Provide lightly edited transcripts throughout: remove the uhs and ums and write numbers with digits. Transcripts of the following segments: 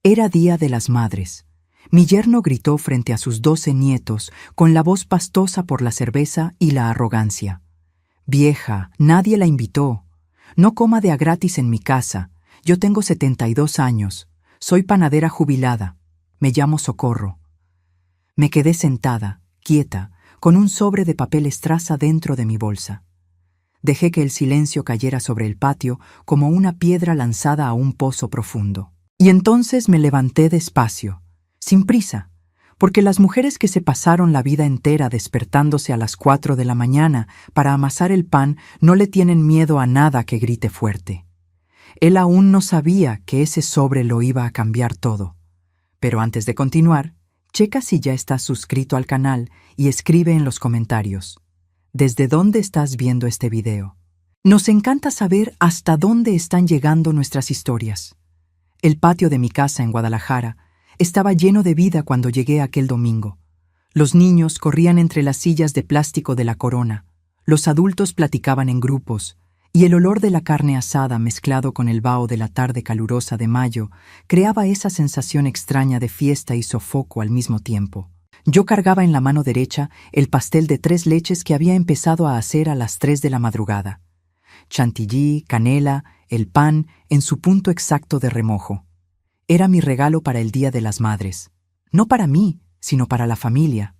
Era Día de las Madres. Mi yerno gritó frente a sus 12 nietos, con la voz pastosa por la cerveza y la arrogancia. «Vieja, nadie la invitó. No coma de a gratis en mi casa. Yo tengo 72 años. Soy panadera jubilada. Me llamo Socorro». Me quedé sentada, quieta, con un sobre de papel estraza dentro de mi bolsa. Dejé que el silencio cayera sobre el patio como una piedra lanzada a un pozo profundo. Y entonces me levanté despacio, sin prisa, porque las mujeres que se pasaron la vida entera despertándose a las 4 de la mañana para amasar el pan no le tienen miedo a nada que grite fuerte. Él aún no sabía que ese sobre lo iba a cambiar todo. Pero antes de continuar, checa si ya estás suscrito al canal y escribe en los comentarios ¿desde dónde estás viendo este video? Nos encanta saber hasta dónde están llegando nuestras historias. El patio de mi casa en Guadalajara estaba lleno de vida cuando llegué aquel domingo. Los niños corrían entre las sillas de plástico de la corona, los adultos platicaban en grupos, y el olor de la carne asada mezclado con el vaho de la tarde calurosa de mayo creaba esa sensación extraña de fiesta y sofoco al mismo tiempo. Yo cargaba en la mano derecha el pastel de 3 leches que había empezado a hacer a las 3 de la madrugada. Chantilly, canela, el pan en su punto exacto de remojo. Era mi regalo para el Día de las Madres. No para mí, sino para la familia.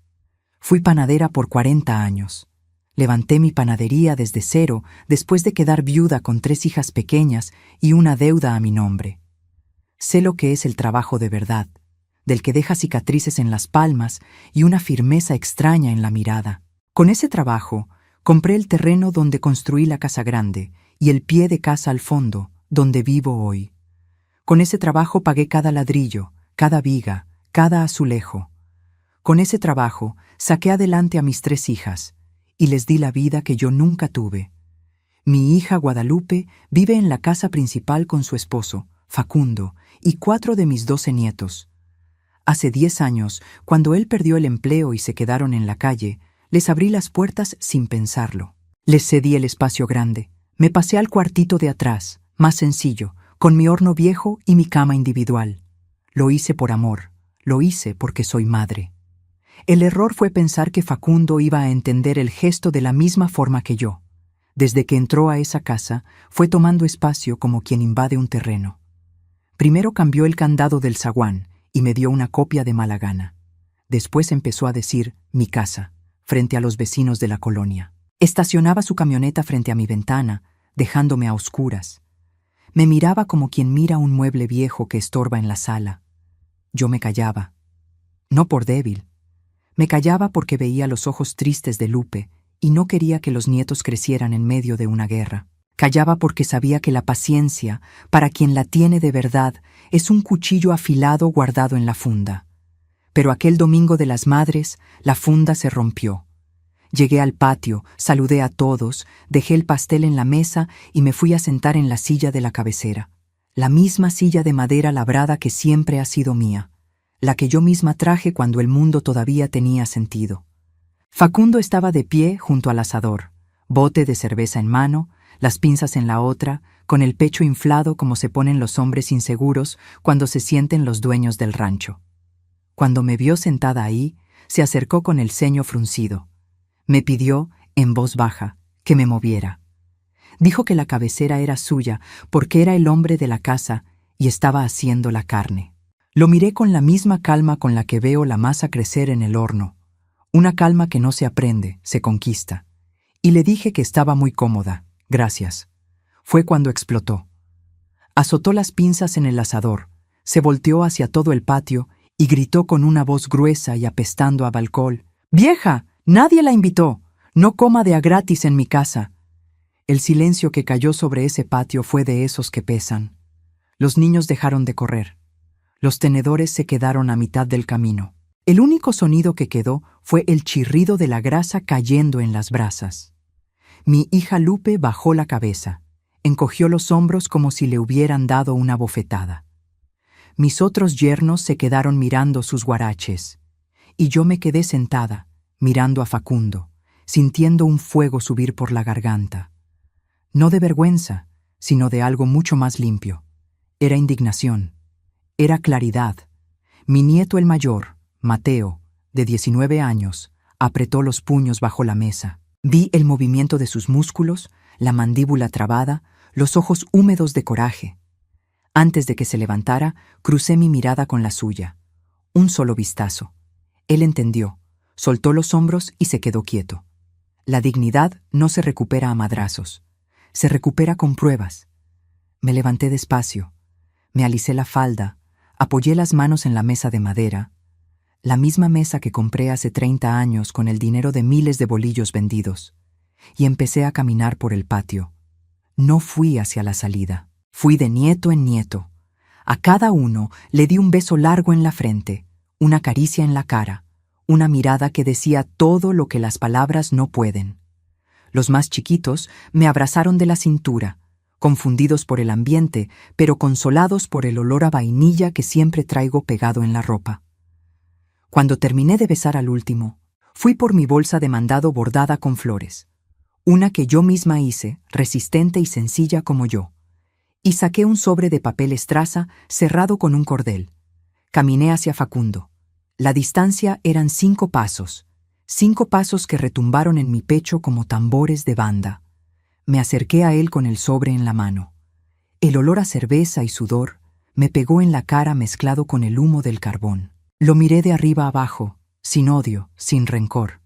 Fui panadera por 40 años. Levanté mi panadería desde cero después de quedar viuda con 3 hijas pequeñas y una deuda a mi nombre. Sé lo que es el trabajo de verdad, del que deja cicatrices en las palmas y una firmeza extraña en la mirada. Con ese trabajo, compré el terreno donde construí la casa grande y el pie de casa al fondo, donde vivo hoy. Con ese trabajo pagué cada ladrillo, cada viga, cada azulejo. Con ese trabajo saqué adelante a mis 3 hijas y les di la vida que yo nunca tuve. Mi hija Guadalupe vive en la casa principal con su esposo, Facundo, y 4 de mis 12 nietos. Hace 10 años, cuando él perdió el empleo y se quedaron en la calle, les abrí las puertas sin pensarlo. Les cedí el espacio grande. Me pasé al cuartito de atrás, más sencillo, con mi horno viejo y mi cama individual. Lo hice por amor, lo hice porque soy madre. El error fue pensar que Facundo iba a entender el gesto de la misma forma que yo. Desde que entró a esa casa, fue tomando espacio como quien invade un terreno. Primero cambió el candado del zaguán y me dio una copia de mala gana. Después empezó a decir «mi casa», frente a los vecinos de la colonia. Estacionaba su camioneta frente a mi ventana, dejándome a oscuras. Me miraba como quien mira un mueble viejo que estorba en la sala. Yo me callaba. No por débil. Me callaba porque veía los ojos tristes de Lupe y no quería que los nietos crecieran en medio de una guerra. Callaba porque sabía que la paciencia, para quien la tiene de verdad, es un cuchillo afilado guardado en la funda. Pero aquel domingo de las madres, la funda se rompió. Llegué al patio, saludé a todos, dejé el pastel en la mesa y me fui a sentar en la silla de la cabecera. La misma silla de madera labrada que siempre ha sido mía, la que yo misma traje cuando el mundo todavía tenía sentido. Facundo estaba de pie junto al asador, bote de cerveza en mano, las pinzas en la otra, con el pecho inflado como se ponen los hombres inseguros cuando se sienten los dueños del rancho. Cuando me vio sentada ahí, se acercó con el ceño fruncido. Me pidió, en voz baja, que me moviera. Dijo que la cabecera era suya porque era el hombre de la casa y estaba haciendo la carne. Lo miré con la misma calma con la que veo la masa crecer en el horno, una calma que no se aprende, se conquista. Y le dije que estaba muy cómoda, gracias. Fue cuando explotó. Azotó las pinzas en el asador, se volteó hacia todo el patio y gritó con una voz gruesa y apestando a alcohol: «¡Vieja! Nadie la invitó. No coma de a gratis en mi casa». El silencio que cayó sobre ese patio fue de esos que pesan. Los niños dejaron de correr. Los tenedores se quedaron a mitad del camino. El único sonido que quedó fue el chirrido de la grasa cayendo en las brasas. Mi hija Lupe bajó la cabeza, encogió los hombros como si le hubieran dado una bofetada. Mis otros yernos se quedaron mirando sus guaraches, y yo me quedé sentada, mirando a Facundo, sintiendo un fuego subir por la garganta. No de vergüenza, sino de algo mucho más limpio. Era indignación. Era claridad. Mi nieto el mayor, Mateo, de 19 años, apretó los puños bajo la mesa. Vi el movimiento de sus músculos, la mandíbula trabada, los ojos húmedos de coraje. Antes de que se levantara, crucé mi mirada con la suya. Un solo vistazo. Él entendió, soltó los hombros y se quedó quieto. La dignidad no se recupera a madrazos, se recupera con pruebas. Me levanté despacio, me alisé la falda, apoyé las manos en la mesa de madera, la misma mesa que compré hace 30 años con el dinero de miles de bolillos vendidos, y empecé a caminar por el patio. No fui hacia la salida, fui de nieto en nieto. A cada uno le di un beso largo en la frente, una caricia en la cara, una mirada que decía todo lo que las palabras no pueden. Los más chiquitos me abrazaron de la cintura, confundidos por el ambiente, pero consolados por el olor a vainilla que siempre traigo pegado en la ropa. Cuando terminé de besar al último, fui por mi bolsa de mandado bordada con flores, una que yo misma hice, resistente y sencilla como yo, y saqué un sobre de papel estraza cerrado con un cordel. Caminé hacia Facundo. La distancia eran 5 pasos, 5 pasos que retumbaron en mi pecho como tambores de banda. Me acerqué a él con el sobre en la mano. El olor a cerveza y sudor me pegó en la cara mezclado con el humo del carbón. Lo miré de arriba abajo, sin odio, sin rencor,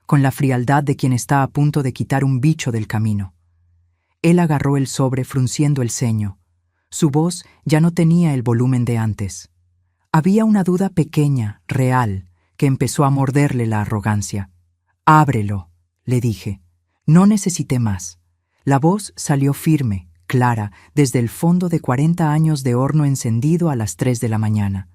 con la frialdad de quien está a punto de quitar un bicho del camino. Él agarró el sobre frunciendo el ceño. Su voz ya no tenía el volumen de antes. Había una duda pequeña, real, que empezó a morderle la arrogancia. «Ábrelo», le dije. No necesité más. La voz salió firme, clara, desde el fondo de 40 años de horno encendido a las 3 de la mañana.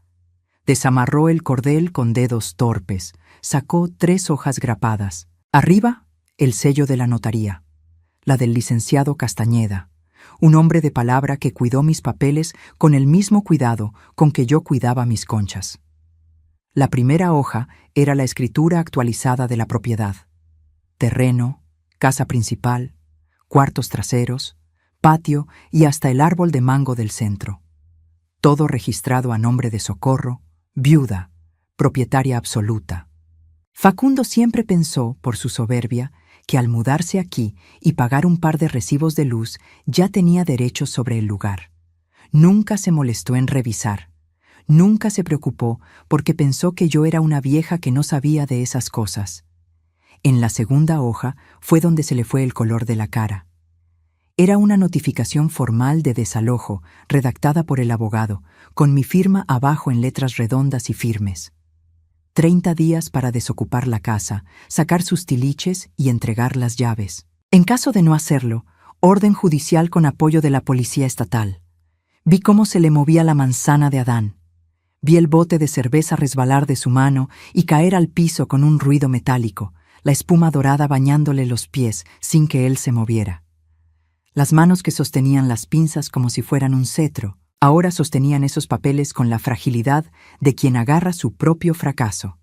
Desamarró el cordel con dedos torpes, sacó 3 hojas grapadas. Arriba, el sello de la notaría, la del licenciado Castañeda, un hombre de palabra que cuidó mis papeles con el mismo cuidado con que yo cuidaba mis conchas. La primera hoja era la escritura actualizada de la propiedad. Terreno, casa principal, cuartos traseros, patio y hasta el árbol de mango del centro. Todo registrado a nombre de Socorro, viuda, propietaria absoluta. Facundo siempre pensó, por su soberbia, que al mudarse aquí y pagar un par de recibos de luz ya tenía derechos sobre el lugar. Nunca se molestó en revisar. Nunca se preocupó porque pensó que yo era una vieja que no sabía de esas cosas. En la segunda hoja fue donde se le fue el color de la cara. Era una notificación formal de desalojo, redactada por el abogado, con mi firma abajo en letras redondas y firmes. 30 días para desocupar la casa, sacar sus tiliches y entregar las llaves. En caso de no hacerlo, orden judicial con apoyo de la policía estatal. Vi cómo se le movía la manzana de Adán. Vi el bote de cerveza resbalar de su mano y caer al piso con un ruido metálico, la espuma dorada bañándole los pies sin que él se moviera. Las manos que sostenían las pinzas como si fueran un cetro, ahora sostenían esos papeles con la fragilidad de quien agarra su propio fracaso.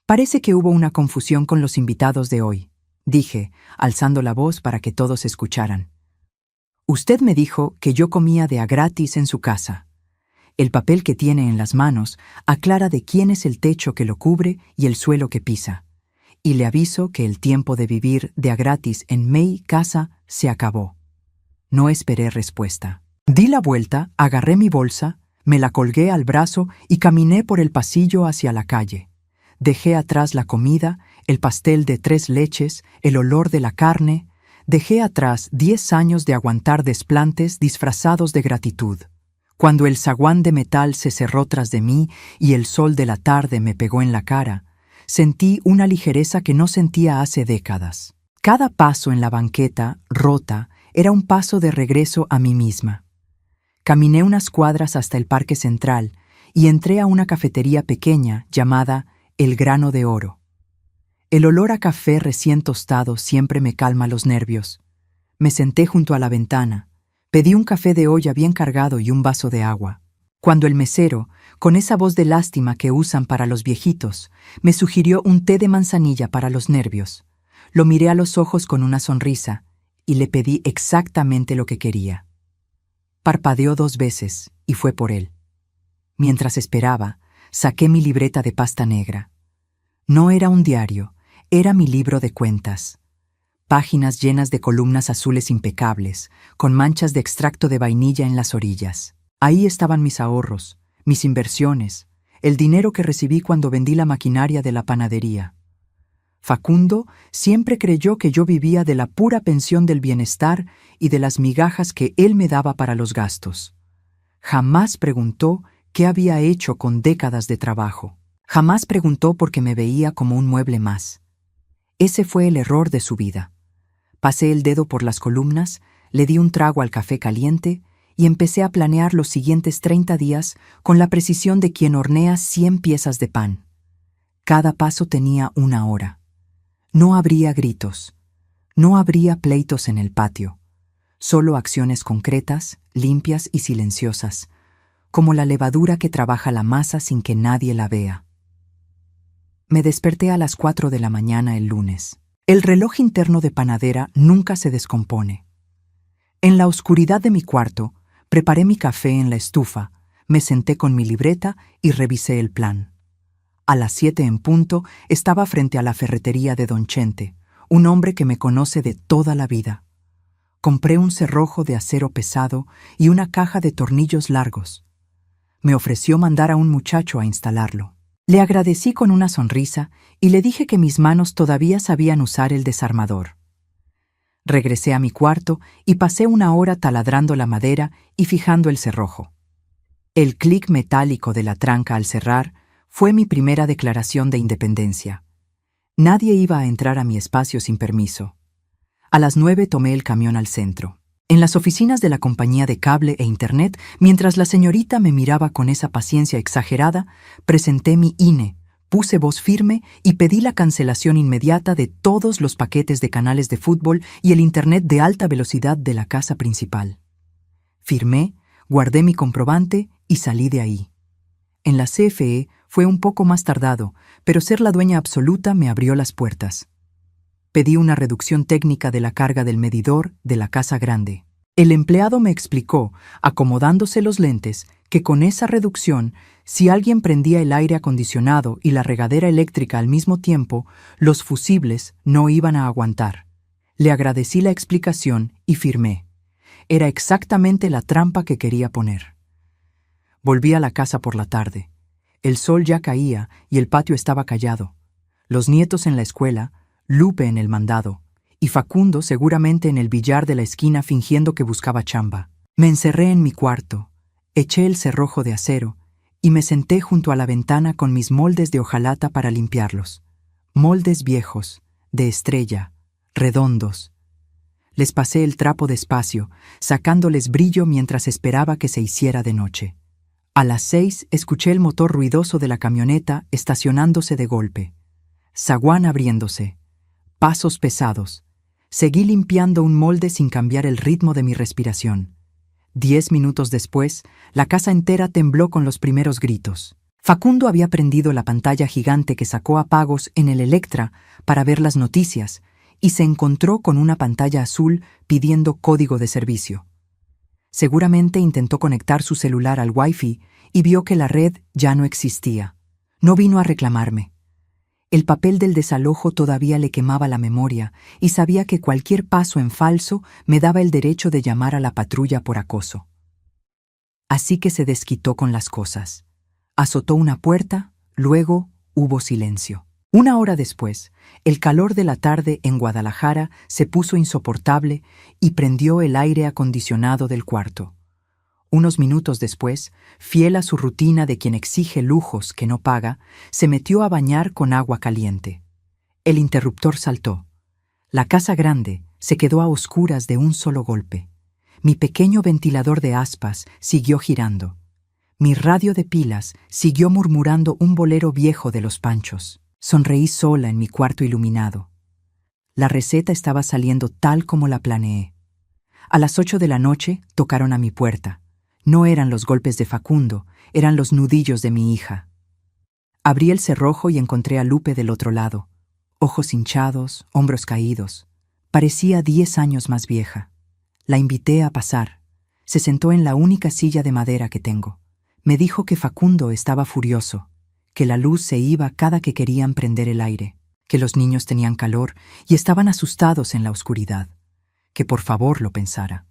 Parece que hubo una confusión con los invitados de hoy, dije, alzando la voz para que todos escucharan. Usted me dijo que yo comía de a gratis en su casa. El papel que tiene en las manos aclara de quién es el techo que lo cubre y el suelo que pisa. Y le aviso que el tiempo de vivir de a gratis en mi casa se acabó. No esperé respuesta. Di la vuelta, agarré mi bolsa, me la colgué al brazo y caminé por el pasillo hacia la calle. Dejé atrás la comida, el pastel de 3 leches, el olor de la carne. Dejé atrás 10 años de aguantar desplantes disfrazados de gratitud. Cuando el zaguán de metal se cerró tras de mí y el sol de la tarde me pegó en la cara, sentí una ligereza que no sentía hace décadas. Cada paso en la banqueta, rota, era un paso de regreso a mí misma. Caminé unas cuadras hasta el Parque Central y entré a una cafetería pequeña llamada El Grano de Oro. El olor a café recién tostado siempre me calma los nervios. Me senté junto a la ventana, pedí un café de olla bien cargado y un vaso de agua. Cuando el mesero, con esa voz de lástima que usan para los viejitos, me sugirió un té de manzanilla para los nervios, lo miré a los ojos con una sonrisa y le pedí exactamente lo que quería. Parpadeó 2 veces y fue por él. Mientras esperaba, saqué mi libreta de pasta negra. No era un diario, era mi libro de cuentas. Páginas llenas de columnas azules impecables, con manchas de extracto de vainilla en las orillas. Ahí estaban mis ahorros, mis inversiones, el dinero que recibí cuando vendí la maquinaria de la panadería. Facundo siempre creyó que yo vivía de la pura pensión del bienestar y de las migajas que él me daba para los gastos. Jamás preguntó qué había hecho con décadas de trabajo. Jamás preguntó por qué me veía como un mueble más. Ese fue el error de su vida. Pasé el dedo por las columnas, le di un trago al café caliente y empecé a planear los siguientes 30 días con la precisión de quien hornea 100 piezas de pan. Cada paso tenía una hora. No habría gritos. No habría pleitos en el patio. Solo acciones concretas, limpias y silenciosas, como la levadura que trabaja la masa sin que nadie la vea. Me desperté a las 4 de la mañana el lunes. El reloj interno de panadera nunca se descompone. En la oscuridad de mi cuarto, preparé mi café en la estufa, me senté con mi libreta y revisé el plan. A las 7 en punto estaba frente a la ferretería de Don Chente, un hombre que me conoce de toda la vida. Compré un cerrojo de acero pesado y una caja de tornillos largos. Me ofreció mandar a un muchacho a instalarlo. Le agradecí con una sonrisa y le dije que mis manos todavía sabían usar el desarmador. Regresé a mi cuarto y pasé una hora taladrando la madera y fijando el cerrojo. El clic metálico de la tranca al cerrar fue mi primera declaración de independencia. Nadie iba a entrar a mi espacio sin permiso. A las 9 tomé el camión al centro. En las oficinas de la compañía de cable e internet, mientras la señorita me miraba con esa paciencia exagerada, presenté mi INE, puse voz firme y pedí la cancelación inmediata de todos los paquetes de canales de fútbol y el internet de alta velocidad de la casa principal. Firmé, guardé mi comprobante y salí de ahí. En la CFE fue un poco más tardado, pero ser la dueña absoluta me abrió las puertas. Pedí una reducción técnica de la carga del medidor de la casa grande. El empleado me explicó, acomodándose los lentes, que con esa reducción, si alguien prendía el aire acondicionado y la regadera eléctrica al mismo tiempo, los fusibles no iban a aguantar. Le agradecí la explicación y firmé. Era exactamente la trampa que quería poner. Volví a la casa por la tarde. El sol ya caía y el patio estaba callado. Los nietos en la escuela, Lupe en el mandado, y Facundo seguramente en el billar de la esquina fingiendo que buscaba chamba. Me encerré en mi cuarto, eché el cerrojo de acero y me senté junto a la ventana con mis moldes de hojalata para limpiarlos. Moldes viejos, de estrella, redondos. Les pasé el trapo despacio, sacándoles brillo mientras esperaba que se hiciera de noche. A las 6 escuché el motor ruidoso de la camioneta estacionándose de golpe. Zaguán abriéndose. Pasos pesados. Seguí limpiando un molde sin cambiar el ritmo de mi respiración. 10 minutos después, la casa entera tembló con los primeros gritos. Facundo había prendido la pantalla gigante que sacó a pagos en el Electra para ver las noticias y se encontró con una pantalla azul pidiendo código de servicio. Seguramente intentó conectar su celular al Wi-Fi y vio que la red ya no existía. No vino a reclamarme. El papel del desalojo todavía le quemaba la memoria y sabía que cualquier paso en falso me daba el derecho de llamar a la patrulla por acoso. Así que se desquitó con las cosas. Azotó una puerta, luego hubo silencio. Una hora después, el calor de la tarde en Guadalajara se puso insoportable y prendió el aire acondicionado del cuarto. Unos minutos después, fiel a su rutina de quien exige lujos que no paga, se metió a bañar con agua caliente. El interruptor saltó. La casa grande se quedó a oscuras de un solo golpe. Mi pequeño ventilador de aspas siguió girando. Mi radio de pilas siguió murmurando un bolero viejo de los Panchos. Sonreí sola en mi cuarto iluminado. La receta estaba saliendo tal como la planeé. A las 8 de la noche tocaron a mi puerta. No eran los golpes de Facundo, eran los nudillos de mi hija. Abrí el cerrojo y encontré a Lupe del otro lado. Ojos hinchados, hombros caídos. Parecía 10 años más vieja. La invité a pasar. Se sentó en la única silla de madera que tengo. Me dijo que Facundo estaba furioso, que la luz se iba cada que querían prender el aire, que los niños tenían calor y estaban asustados en la oscuridad, que por favor lo pensara.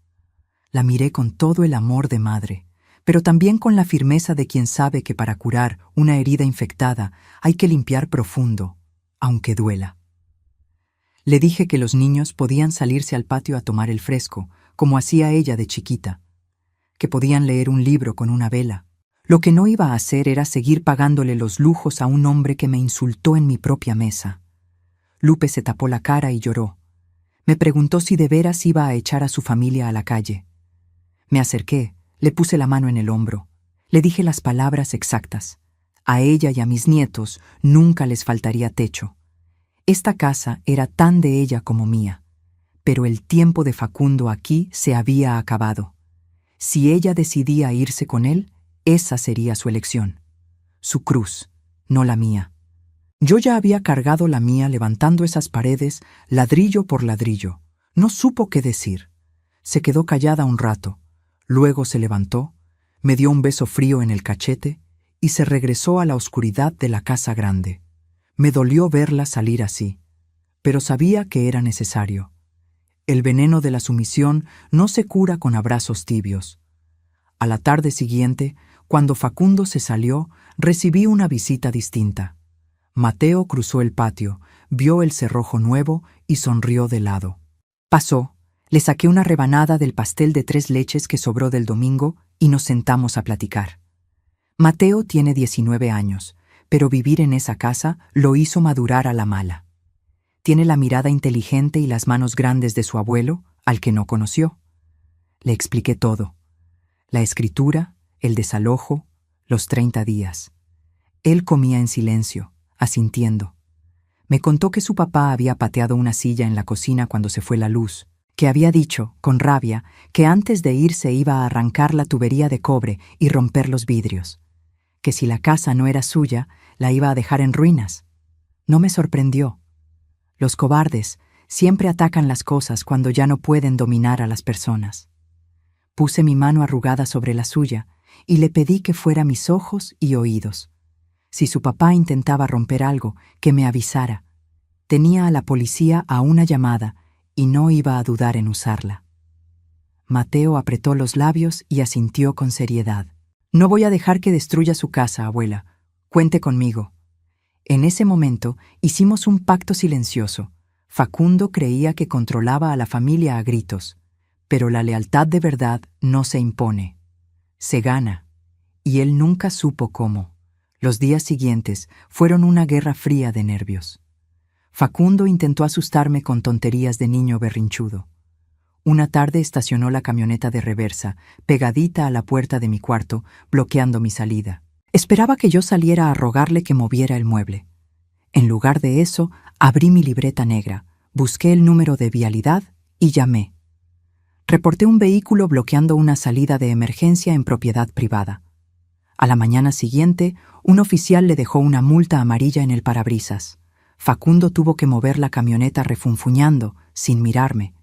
La miré con todo el amor de madre, pero también con la firmeza de quien sabe que para curar una herida infectada hay que limpiar profundo, aunque duela. Le dije que los niños podían salirse al patio a tomar el fresco, como hacía ella de chiquita, que podían leer un libro con una vela. Lo que no iba a hacer era seguir pagándole los lujos a un hombre que me insultó en mi propia mesa. Lupe se tapó la cara y lloró. Me preguntó si de veras iba a echar a su familia a la calle. Me acerqué, le puse la mano en el hombro. Le dije las palabras exactas. A ella y a mis nietos nunca les faltaría techo. Esta casa era tan de ella como mía, pero el tiempo de Facundo aquí se había acabado. Si ella decidía irse con él, esa sería su elección. Su cruz, no la mía. Yo ya había cargado la mía levantando esas paredes, ladrillo por ladrillo. No supo qué decir. Se quedó callada un rato. Luego se levantó, me dio un beso frío en el cachete y se regresó a la oscuridad de la casa grande. Me dolió verla salir así, pero sabía que era necesario. El veneno de la sumisión no se cura con abrazos tibios. A la tarde siguiente, cuando Facundo se salió, recibí una visita distinta. Mateo cruzó el patio, vio el cerrojo nuevo y sonrió de lado. Pasó, le saqué una rebanada del pastel de 3 leches que sobró del domingo y nos sentamos a platicar. Mateo tiene 19 años, pero vivir en esa casa lo hizo madurar a la mala. Tiene la mirada inteligente y las manos grandes de su abuelo, al que no conoció. Le expliqué todo. La escritura, el desalojo, los 30 días. Él comía en silencio, asintiendo. Me contó que su papá había pateado una silla en la cocina cuando se fue la luz, que había dicho, con rabia, que antes de irse iba a arrancar la tubería de cobre y romper los vidrios, que si la casa no era suya, la iba a dejar en ruinas. No me sorprendió. Los cobardes siempre atacan las cosas cuando ya no pueden dominar a las personas. Puse mi mano arrugada sobre la suya y le pedí que fuera mis ojos y oídos. Si su papá intentaba romper algo, que me avisara. Tenía a la policía a una llamada y no iba a dudar en usarla. Mateo apretó los labios y asintió con seriedad. No voy a dejar que destruya su casa, abuela. Cuente conmigo. En ese momento hicimos un pacto silencioso. Facundo creía que controlaba a la familia a gritos, pero la lealtad de verdad no se impone. Se gana, y él nunca supo cómo. Los días siguientes fueron una guerra fría de nervios. Facundo intentó asustarme con tonterías de niño berrinchudo. Una tarde estacionó la camioneta de reversa, pegadita a la puerta de mi cuarto, bloqueando mi salida. Esperaba que yo saliera a rogarle que moviera el mueble. En lugar de eso, abrí mi libreta negra, busqué el número de vialidad y llamé. Reporté un vehículo bloqueando una salida de emergencia en propiedad privada. A la mañana siguiente, un oficial le dejó una multa amarilla en el parabrisas. Facundo tuvo que mover la camioneta refunfuñando, sin mirarme.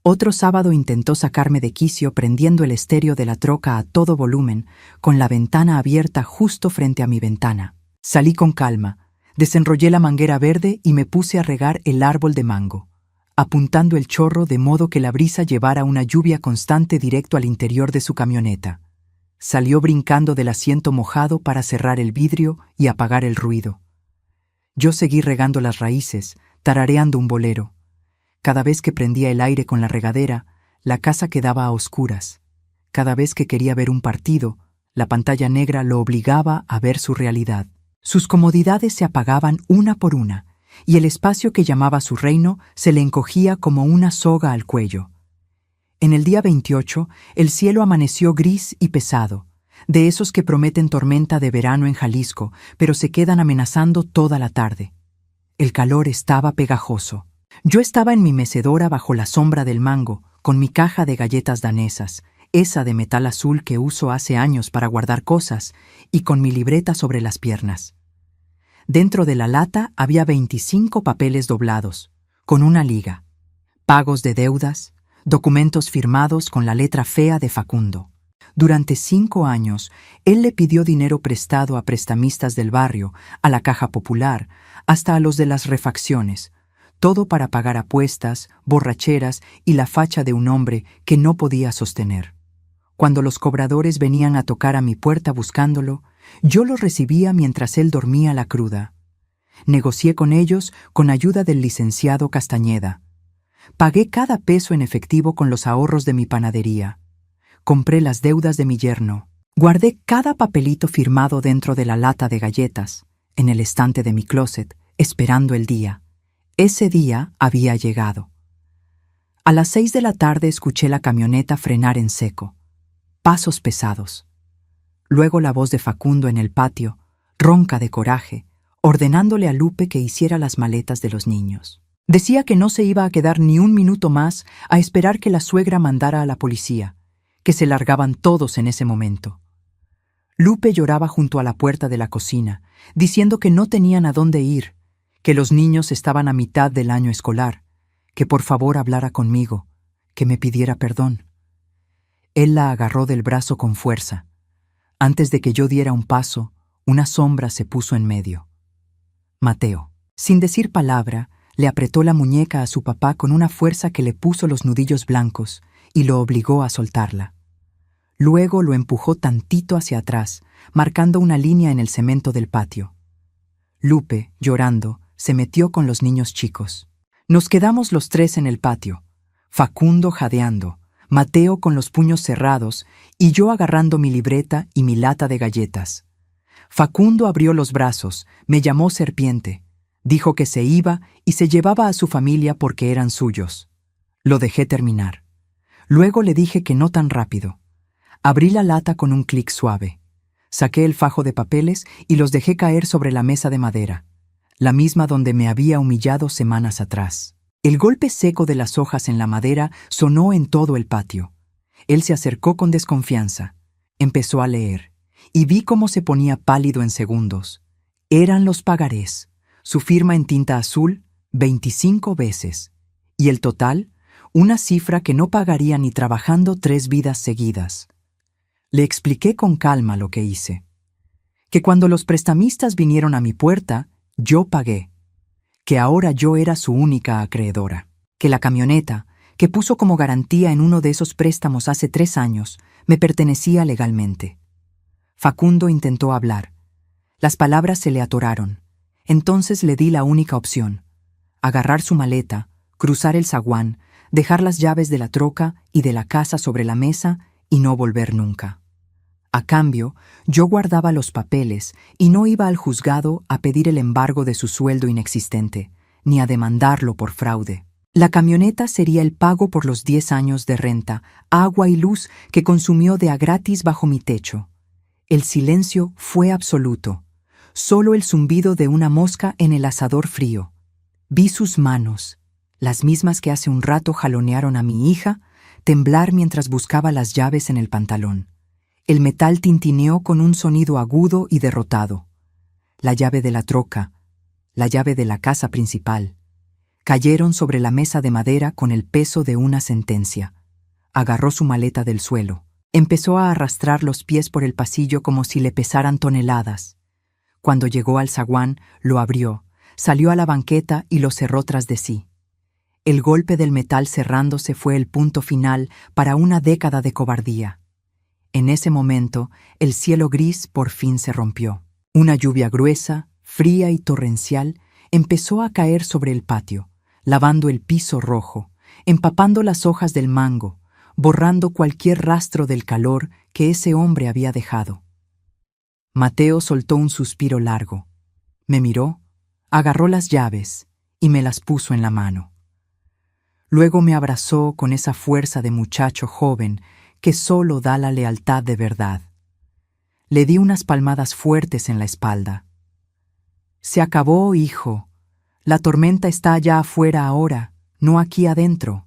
Otro sábado intentó sacarme de quicio prendiendo el estéreo de la troca a todo volumen, con la ventana abierta justo frente a mi ventana. Salí con calma, desenrollé la manguera verde y me puse a regar el árbol de mango, apuntando el chorro de modo que la brisa llevara una lluvia constante directo al interior de su camioneta. Salió brincando del asiento mojado para cerrar el vidrio y apagar el ruido. Yo seguí regando las raíces, tarareando un bolero. Cada vez que prendía el aire con la regadera, la casa quedaba a oscuras. Cada vez que quería ver un partido, la pantalla negra lo obligaba a ver su realidad. Sus comodidades se apagaban una por una, y el espacio que llamaba su reino se le encogía como una soga al cuello. En el día 28, el cielo amaneció gris y pesado, de esos que prometen tormenta de verano en Jalisco, pero se quedan amenazando toda la tarde. El calor estaba pegajoso. Yo estaba en mi mecedora bajo la sombra del mango, con mi caja de galletas danesas, esa de metal azul que uso hace años para guardar cosas, y con mi libreta sobre las piernas. Dentro de la lata había 25 papeles doblados, con una liga, pagos de deudas, documentos firmados con la letra fea de Facundo. Durante 5 años, él le pidió dinero prestado a prestamistas del barrio, a la Caja Popular, hasta a los de las refacciones, todo para pagar apuestas, borracheras y la facha de un hombre que no podía sostener. Cuando los cobradores venían a tocar a mi puerta buscándolo, yo los recibía mientras él dormía la cruda. Negocié con ellos con ayuda del licenciado Castañeda. Pagué cada peso en efectivo con los ahorros de mi panadería. Compré las deudas de mi yerno. Guardé cada papelito firmado dentro de la lata de galletas, en el estante de mi closet, esperando el día. Ese día había llegado. A las 6 de la tarde escuché la camioneta frenar en seco. Pasos pesados. Luego la voz de Facundo en el patio, ronca de coraje, ordenándole a Lupe que hiciera las maletas de los niños. Decía que no se iba a quedar ni un minuto más a esperar que la suegra mandara a la policía, que se largaban todos en ese momento. Lupe lloraba junto a la puerta de la cocina, diciendo que no tenían a dónde ir, que los niños estaban a mitad del año escolar, que por favor hablara conmigo, que me pidiera perdón. Él la agarró del brazo con fuerza. Antes de que yo diera un paso, una sombra se puso en medio. Mateo, sin decir palabra, le apretó la muñeca a su papá con una fuerza que le puso los nudillos blancos y lo obligó a soltarla. Luego lo empujó tantito hacia atrás, marcando una línea en el cemento del patio. Lupe, llorando, se metió con los niños chicos. Nos quedamos los tres en el patio, Facundo jadeando, Mateo con los puños cerrados y yo agarrando mi libreta y mi lata de galletas. Facundo abrió los brazos, me llamó serpiente, dijo que se iba y se llevaba a su familia porque eran suyos. Lo dejé terminar. Luego le dije que no tan rápido. Abrí la lata con un clic suave. Saqué el fajo de papeles y los dejé caer sobre la mesa de madera, la misma donde me había humillado semanas atrás. El golpe seco de las hojas en la madera sonó en todo el patio. Él se acercó con desconfianza. Empezó a leer, y vi cómo se ponía pálido en segundos. Eran los pagarés, su firma en tinta azul, 25 veces. Y el total, una cifra que no pagaría ni trabajando 3 vidas seguidas. Le expliqué con calma lo que hice. Que cuando los prestamistas vinieron a mi puerta, yo pagué. Que ahora yo era su única acreedora. Que la camioneta, que puso como garantía en uno de esos préstamos hace 3 años, me pertenecía legalmente. Facundo intentó hablar. Las palabras se le atoraron. Entonces le di la única opción: agarrar su maleta, cruzar el zaguán, dejar las llaves de la troca y de la casa sobre la mesa y no volver nunca. A cambio, yo guardaba los papeles y no iba al juzgado a pedir el embargo de su sueldo inexistente, ni a demandarlo por fraude. La camioneta sería el pago por los 10 años de renta, agua y luz que consumió de a gratis bajo mi techo. El silencio fue absoluto, solo el zumbido de una mosca en el asador frío. Vi sus manos, las mismas que hace un rato jalonearon a mi hija, temblar mientras buscaba las llaves en el pantalón. El metal tintineó con un sonido agudo y derrotado. La llave de la troca, la llave de la casa principal, cayeron sobre la mesa de madera con el peso de una sentencia. Agarró su maleta del suelo. Empezó a arrastrar los pies por el pasillo como si le pesaran toneladas. Cuando llegó al zaguán, lo abrió, salió a la banqueta y lo cerró tras de sí. El golpe del metal cerrándose fue el punto final para una década de cobardía. En ese momento, el cielo gris por fin se rompió. Una lluvia gruesa, fría y torrencial empezó a caer sobre el patio, lavando el piso rojo, empapando las hojas del mango, borrando cualquier rastro del calor que ese hombre había dejado. Mateo soltó un suspiro largo. Me miró, agarró las llaves y me las puso en la mano. Luego me abrazó con esa fuerza de muchacho joven que solo da la lealtad de verdad. Le di unas palmadas fuertes en la espalda. Se acabó, hijo. La tormenta está allá afuera ahora, no aquí adentro.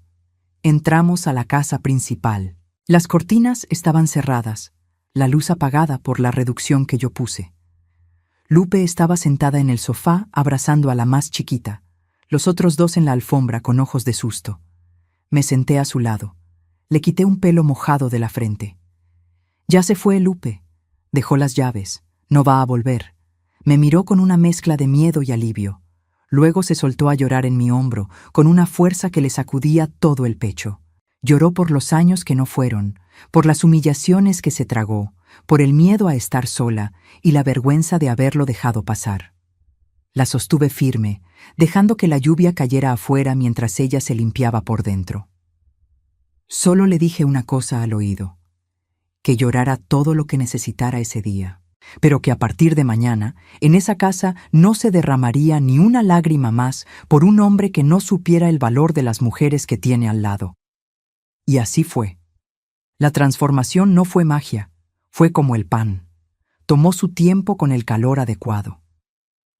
Entramos a la casa principal. Las cortinas estaban cerradas, la luz apagada por la reducción que yo puse. Lupe estaba sentada en el sofá abrazando a la más chiquita, los otros 2 en la alfombra con ojos de susto. Me senté a su lado. Le quité un pelo mojado de la frente. Ya se fue, Lupe. Dejó las llaves. No va a volver. Me miró con una mezcla de miedo y alivio. Luego se soltó a llorar en mi hombro, con una fuerza que le sacudía todo el pecho. Lloró por los años que no fueron, por las humillaciones que se tragó, por el miedo a estar sola y la vergüenza de haberlo dejado pasar. La sostuve firme, dejando que la lluvia cayera afuera mientras ella se limpiaba por dentro. Solo le dije una cosa al oído: que llorara todo lo que necesitara ese día, pero que a partir de mañana, en esa casa no se derramaría ni una lágrima más por un hombre que no supiera el valor de las mujeres que tiene al lado. Y así fue. La transformación no fue magia, fue como el pan. Tomó su tiempo con el calor adecuado.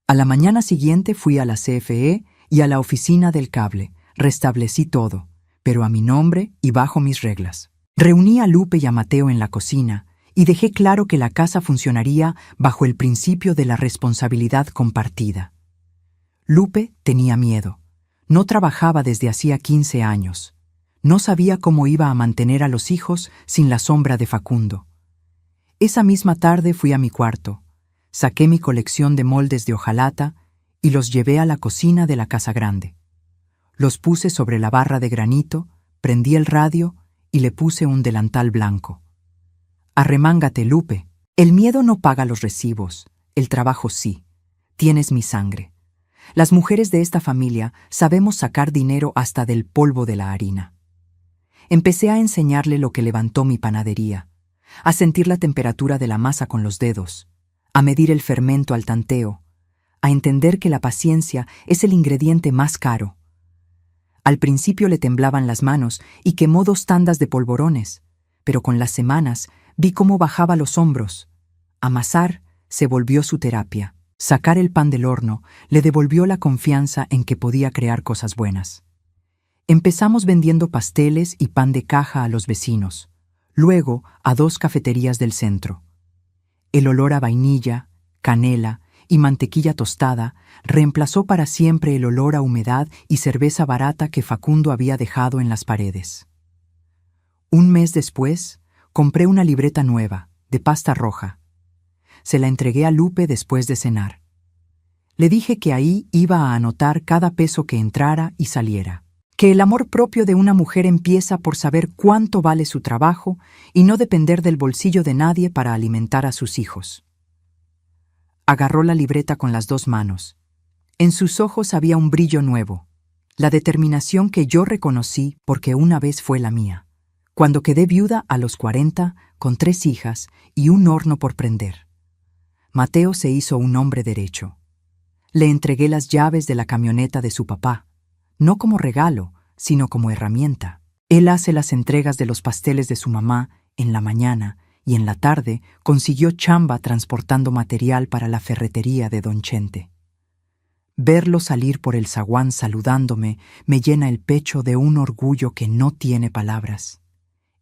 A la mañana siguiente fui a la CFE y a la oficina del cable. Restablecí todo, pero a mi nombre y bajo mis reglas. Reuní a Lupe y a Mateo en la cocina y dejé claro que la casa funcionaría bajo el principio de la responsabilidad compartida. Lupe tenía miedo. No trabajaba desde hacía 15 años. No sabía cómo iba a mantener a los hijos sin la sombra de Facundo. Esa misma tarde fui a mi cuarto, saqué mi colección de moldes de hojalata y los llevé a la cocina de la casa grande. Los puse sobre la barra de granito, prendí el radio y le puse un delantal blanco. Arremángate, Lupe. El miedo no paga los recibos, el trabajo sí. Tienes mi sangre. Las mujeres de esta familia sabemos sacar dinero hasta del polvo de la harina. Empecé a enseñarle lo que levantó mi panadería, a sentir la temperatura de la masa con los dedos, a medir el fermento al tanteo, a entender que la paciencia es el ingrediente más caro. Al principio le temblaban las manos y quemó 2 tandas de polvorones, pero con las semanas vi cómo bajaba los hombros. Amasar se volvió su terapia. Sacar el pan del horno le devolvió la confianza en que podía crear cosas buenas. Empezamos vendiendo pasteles y pan de caja a los vecinos, luego a 2 cafeterías del centro. El olor a vainilla, canela y mantequilla tostada reemplazó para siempre el olor a humedad y cerveza barata que Facundo había dejado en las paredes. Un mes después, compré una libreta nueva, de pasta roja. Se la entregué a Lupe después de cenar. Le dije que ahí iba a anotar cada peso que entrara y saliera. Que el amor propio de una mujer empieza por saber cuánto vale su trabajo y no depender del bolsillo de nadie para alimentar a sus hijos. Agarró la libreta con las 2 manos. En sus ojos había un brillo nuevo, la determinación que yo reconocí porque una vez fue la mía, cuando quedé viuda a los 40, con 3 hijas y un horno por prender. Mateo se hizo un hombre derecho. Le entregué las llaves de la camioneta de su papá, no como regalo, sino como herramienta. Él hace las entregas de los pasteles de su mamá en la mañana y en la tarde consiguió chamba transportando material para la ferretería de Don Chente. Verlo salir por el zaguán saludándome me llena el pecho de un orgullo que no tiene palabras.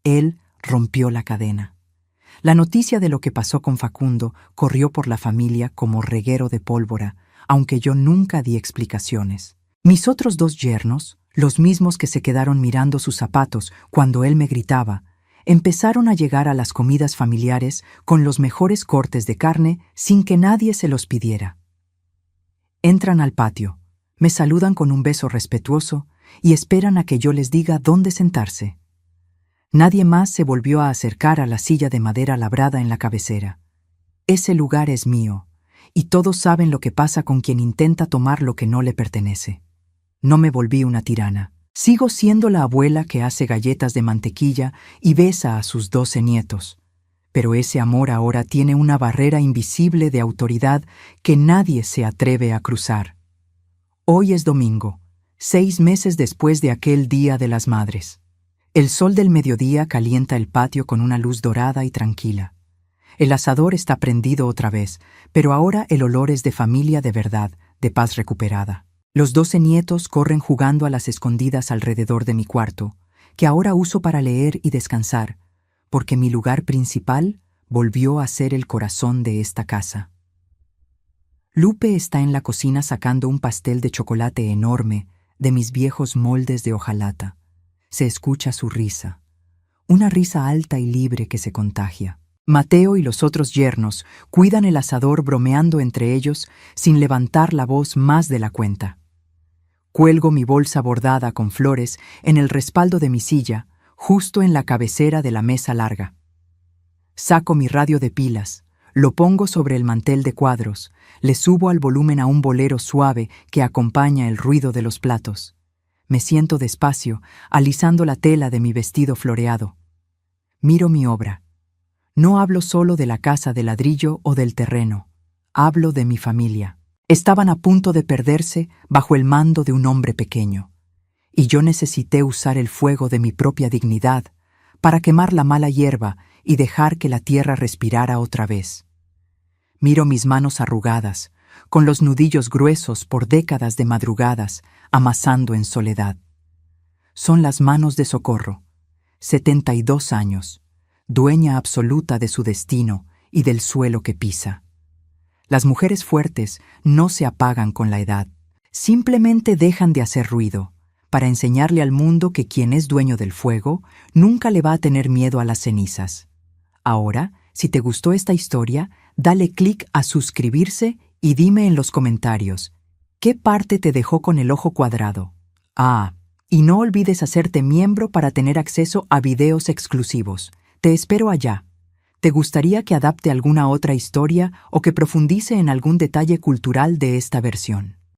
Él rompió la cadena. La noticia de lo que pasó con Facundo corrió por la familia como reguero de pólvora, aunque yo nunca di explicaciones. Mis otros 2 yernos, los mismos que se quedaron mirando sus zapatos cuando él me gritaba, empezaron a llegar a las comidas familiares con los mejores cortes de carne sin que nadie se los pidiera. Entran al patio, me saludan con un beso respetuoso y esperan a que yo les diga dónde sentarse. Nadie más se volvió a acercar a la silla de madera labrada en la cabecera. Ese lugar es mío, y todos saben lo que pasa con quien intenta tomar lo que no le pertenece. No me volví una tirana. Sigo siendo la abuela que hace galletas de mantequilla y besa a sus 12 nietos. Pero ese amor ahora tiene una barrera invisible de autoridad que nadie se atreve a cruzar. Hoy es domingo, 6 meses después de aquel Día de las Madres. El sol del mediodía calienta el patio con una luz dorada y tranquila. El asador está prendido otra vez, pero ahora el olor es de familia de verdad, de paz recuperada. Los 12 nietos corren jugando a las escondidas alrededor de mi cuarto, que ahora uso para leer y descansar, porque mi lugar principal volvió a ser el corazón de esta casa. Lupe está en la cocina sacando un pastel de chocolate enorme de mis viejos moldes de hojalata. Se escucha su risa, una risa alta y libre que se contagia. Mateo y los otros yernos cuidan el asador bromeando entre ellos sin levantar la voz más de la cuenta. Cuelgo mi bolsa bordada con flores en el respaldo de mi silla, justo en la cabecera de la mesa larga. Saco mi radio de pilas, lo pongo sobre el mantel de cuadros, le subo al volumen a un bolero suave que acompaña el ruido de los platos. Me siento despacio, alisando la tela de mi vestido floreado. Miro mi obra. No hablo solo de la casa de ladrillo o del terreno. Hablo de mi familia. Estaban a punto de perderse bajo el mando de un hombre pequeño. Y yo necesité usar el fuego de mi propia dignidad para quemar la mala hierba y dejar que la tierra respirara otra vez. Miro mis manos arrugadas, con los nudillos gruesos por décadas de madrugadas, amasando en soledad. Son las manos de Socorro, 72 años, dueña absoluta de su destino y del suelo que pisa. Las mujeres fuertes no se apagan con la edad, simplemente dejan de hacer ruido, para enseñarle al mundo que quien es dueño del fuego nunca le va a tener miedo a las cenizas. Ahora, si te gustó esta historia, dale clic a suscribirse y dime en los comentarios, ¿qué parte te dejó con el ojo cuadrado? Y no olvides hacerte miembro para tener acceso a videos exclusivos. Te espero allá. ¿Te gustaría que adapte alguna otra historia o que profundice en algún detalle cultural de esta versión?